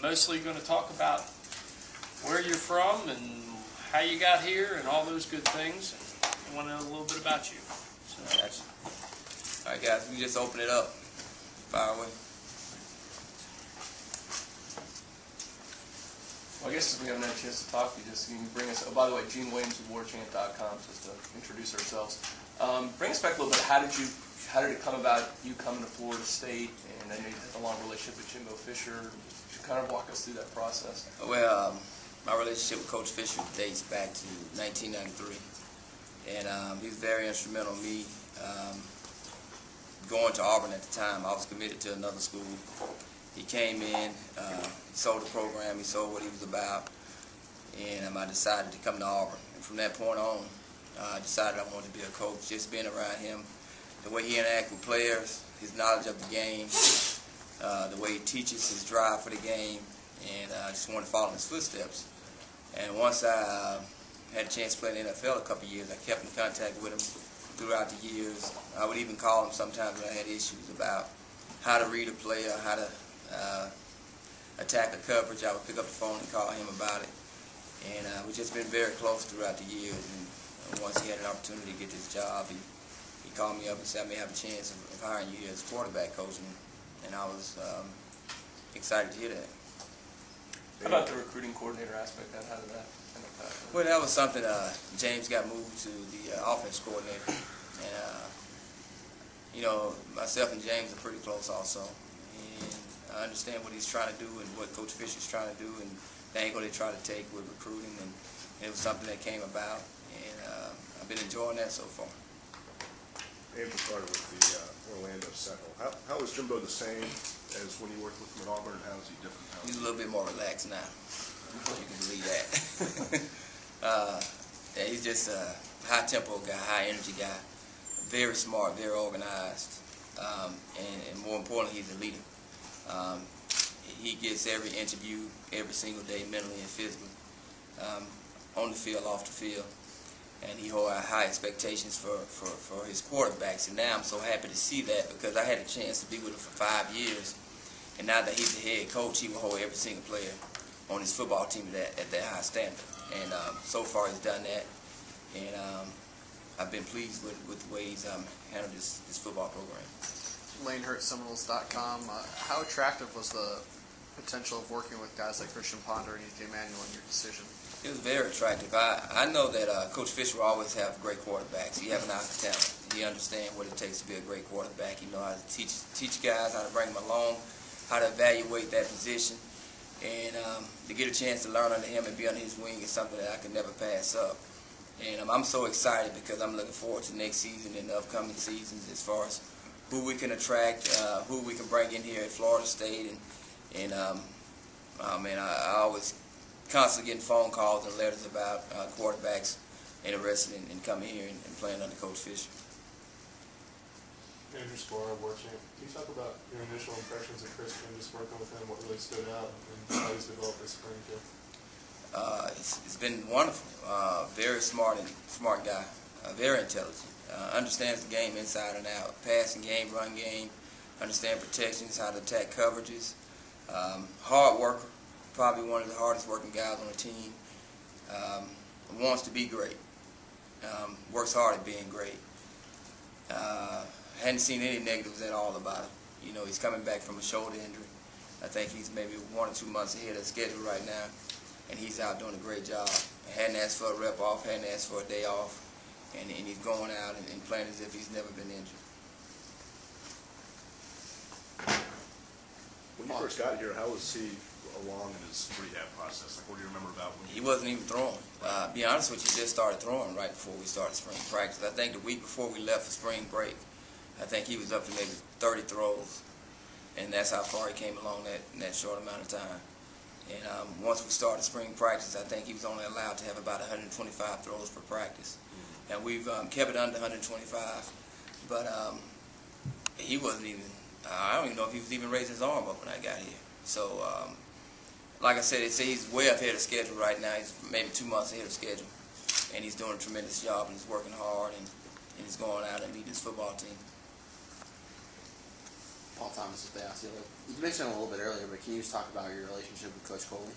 mostly going to talk about where you're from and how you got here and all those good things. And I want to know a little bit about you. So. Gotcha. All right, guys, we just open it up. Fire away. Well, I guess since we haven't had a chance to talk, you can bring us. Oh, by the way, GeneWilliams@WarChant.com, just to introduce ourselves. Bring us back a little bit. How did it come about you coming to Florida State? And I know you had a long relationship with Jimbo Fisher. Just kind of walk us through that process. Well, my relationship with Coach Fisher dates back to 1993, and he was very instrumental in me going to Auburn at the time. I was committed to another school. He came in, he sold the program, he sold what he was about, and I decided to come to Auburn. And from that point on, I decided I wanted to be a coach. Just being around him, the way he interacts with players, his knowledge of the game, the way he teaches, his drive for the game, and I just wanted to follow in his footsteps. And once I had a chance to play in the NFL a couple of years, I kept in contact with him throughout the years. I would even call him sometimes when I had issues about how to read a player, how to attack a coverage. I would pick up the phone and call him about it. And we've just been very close throughout the years. And once he had an opportunity to get this job, he called me up and said, I may have a chance of hiring you as quarterback coach. And I was excited to hear that. How about the recruiting coordinator aspect? How did that end up happening? Well, that was something James got moved to the offense coordinator. And, you know, myself and James are pretty close also. And I understand what he's trying to do and what Coach Fisher's trying to do and the angle they try to take with recruiting. And it was something that came about. And I've been enjoying that so far. Andrew started with the Orlando Sentinel. How is Jimbo the same as when you worked with him at Auburn, and how is he different now? He's a little bit more relaxed now. You can believe that. Yeah, he's just a high-tempo guy, high-energy guy, very smart, very organized, and more importantly, he's a leader. He gets every inch of you every single day, mentally and physically, on the field, off the field. And he holds high expectations for his quarterbacks. And now I'm so happy to see that because I had a chance to be with him for 5 years. And now that he's the head coach, he will hold every single player on his football team at that high standard. And so far he's done that. And I've been pleased with the way he's handled this football program. LaneHurtSeminoles.com. How attractive was the potential of working with guys like Christian Ponder and E.J. Manuel in your decision? It was very attractive. I know that Coach Fisher will always have great quarterbacks. He has an eye for talent. He understands what it takes to be a great quarterback. He knows how to teach guys, how to bring them along, how to evaluate that position. And to get a chance to learn under him and be under his wing is something that I can never pass up. And I'm so excited because I'm looking forward to next season and the upcoming seasons as far as who we can attract, who we can bring in here at Florida State. And man, I always constantly getting phone calls and letters about quarterbacks interested in coming here and playing under Coach Fisher. Andrew Sporer, WarChant. Can you talk about your initial impressions of Christian, just working with him, what really stood out, and how he's developed this spring too? It's been wonderful. Very smart guy. Very intelligent. Understands the game inside and out. Passing game, run game. Understand protections, how to attack coverages. Hard worker. Probably one of the hardest working guys on the team. Wants to be great. Works hard at being great. Hadn't seen any negatives at all about him. You know, he's coming back from a shoulder injury. I think he's maybe 1 or 2 months ahead of schedule right now, and he's out doing a great job. Hadn't asked for a rep off, hadn't asked for a day off, and he's going out and playing as if he's never been injured. When you first got here, how was he along in his rehab process? Like, what do you remember about when He wasn't even throwing. Be honest with you, he just started throwing right before we started spring practice. I think the week before we left for spring break, I think he was up to maybe 30 throws, and that's how far he came along in that short amount of time. And once we started spring practice, I think he was only allowed to have about 125 throws per practice. And we've kept it under 125, but he wasn't even, I don't even know if he was even raising his arm up when I got here. So, like I said, they say he's way ahead of schedule right now. He's maybe 2 months ahead of schedule. And he's doing a tremendous job, and he's working hard, and he's going out and leading his football team. Paul Thomas with the Osceola. You mentioned it a little bit earlier, but can you just talk about your relationship with Coach Coley?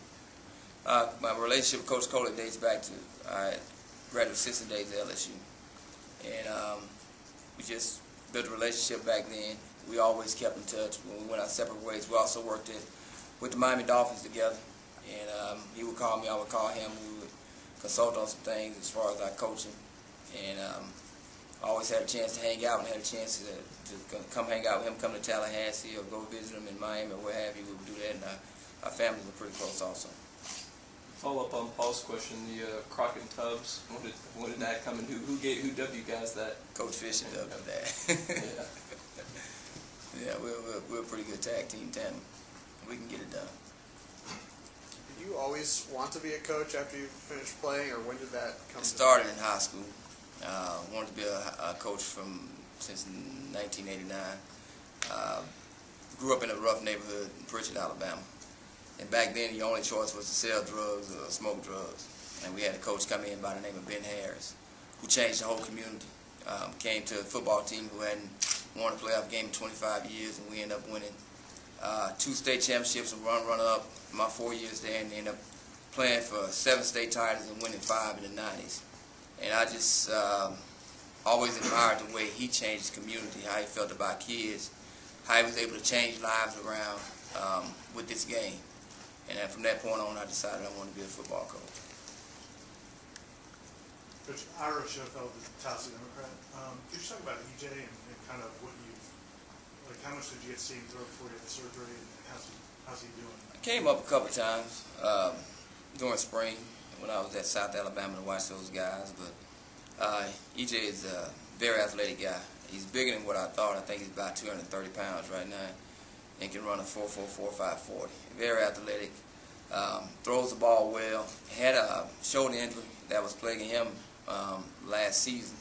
My relationship with Coach Coley dates back to graduate assistant days at LSU. And we just built a relationship back then. We always kept in touch. When we went our separate ways, we also worked with the Miami Dolphins together. And he would call me, I would call him. We would consult on some things as far as our coaching. And I always had a chance to hang out and had a chance to come hang out with him, come to Tallahassee or go visit him in Miami or what have you. We would do that, and our families were pretty close also. Follow up on Paul's question, the Crockett and Tubbs. When did that come, and who dubbed you guys that? Coach Fisher dubbed that. Yeah. Yeah, we're a pretty good tag team tandem. We can get it done. Did you always want to be a coach after you finished playing, or when did that come? It started in high school. Wanted to be a coach since 1989. Grew up in a rough neighborhood in Pritchard, Alabama. And back then, the only choice was to sell drugs or smoke drugs. And we had a coach come in by the name of Ben Harris, who changed the whole community. Came to a football team who hadn't won a playoff game in 25 years, and we ended up winning 2 state championships and runner-up my 4 years there, and ended up playing for 7 state titles and winning 5 in the 90s. And I just always admired the way he changed the community, how he felt about kids, how he was able to change lives around with this game. And then from that point on, I decided I wanted to be a football coach. Coach Ira Schofield, the Tallahassee Democrat. Could you talk about EJ and kind of what how much did you get to see him throw before you had the surgery, and how's he doing? I came up a couple of times during spring when I was at South Alabama to watch those guys. But EJ is a very athletic guy. He's bigger than what I thought. I think he's about 230 pounds right now, and can run a 4.44, 5.40. Very athletic. Throws the ball well. Had a shoulder injury that was plaguing him last season,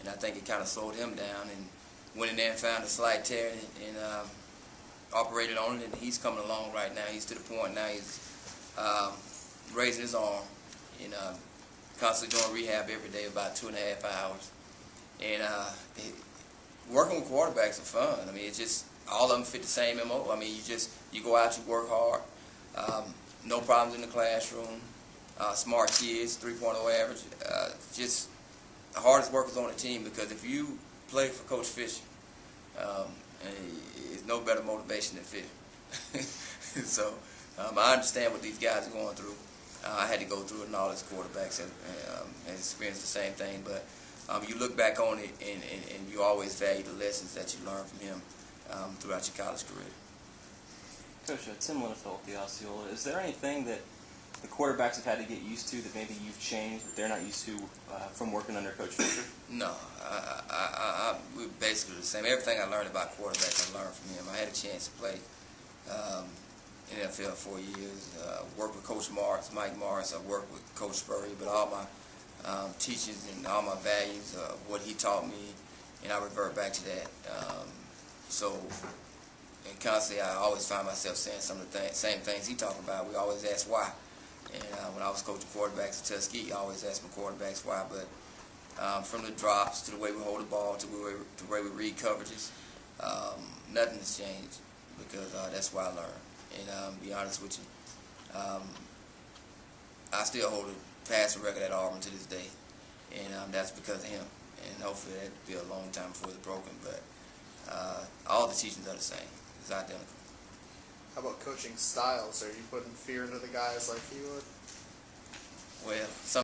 and I think it kind of slowed him down. And went in there and found a slight tear and operated on it, and he's coming along right now. He's to the point now he's raising his arm and constantly doing rehab every day, about 2.5 hours. And working with quarterbacks are fun. I mean, it's just all of them fit the same MO. I mean, you go out, you work hard, no problems in the classroom, smart kids, 3.0 average, just the hardest workers on the team, because if you play for Coach Fisher, it's no better motivation than fear. So I understand what these guys are going through. I had to go through it, and all his quarterbacks have experienced the same thing. But you look back on it, and you always value the lessons that you learn from him throughout your college career. Coach, Tim Littlefield with the Osceola. Is there anything that the quarterbacks have had to get used to that maybe you've changed that they're not used to from working under Coach Fisher? No, we're basically the same. Everything I learned about quarterbacks, I learned from him. I had a chance to play in the NFL 4 years. Worked with Coach Morris, Mike Morris. I worked with Coach Spurrier, but all my teachings and all my values, what he taught me, and I revert back to that. And constantly, I always find myself saying some of the same things he talked about. We always ask why. And when I was coaching quarterbacks at Tuskegee, I always asked my quarterbacks why. But from the drops to the way we hold the ball to the way we read coverages, nothing has changed, because that's why I learned. And be honest with you, I still hold a passing record at Auburn to this day, and that's because of him. And hopefully that'll be a long time before it's broken. But all the teachings are the same. It's identical. How about coaching styles? Are you putting fear into the guys like he would? Well, some